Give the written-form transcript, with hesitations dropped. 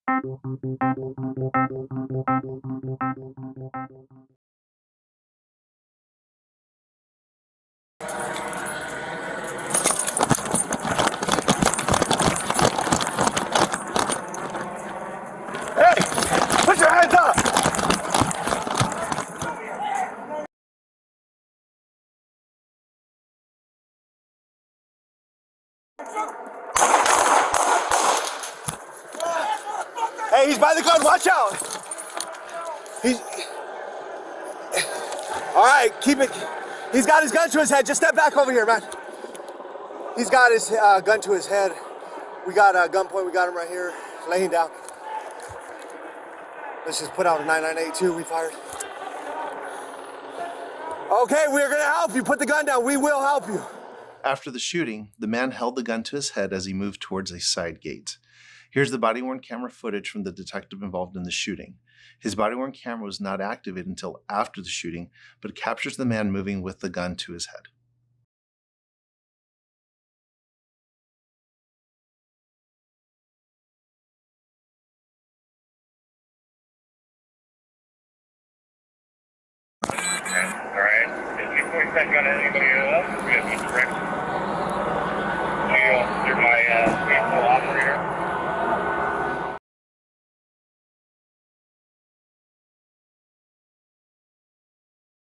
Hey, put your hands up! Hey, he's by the gun, watch out! He's... All right, keep it. He's got his gun to his head, just step back over here, man. He's got his gun to his head. We got a gunpoint, we got him right here, laying down. Let's just put out a 9982, we fired. Okay, we're gonna help you, put the gun down, we will help you. After the shooting, the man held the gun to his head as he moved towards a side gate. Here's the body-worn camera footage from the detective involved in the shooting. His body-worn camera was not activated until after the shooting, but captures the man moving with the gun to his head. Okay, all right. Is he pointing that gun at anybody else?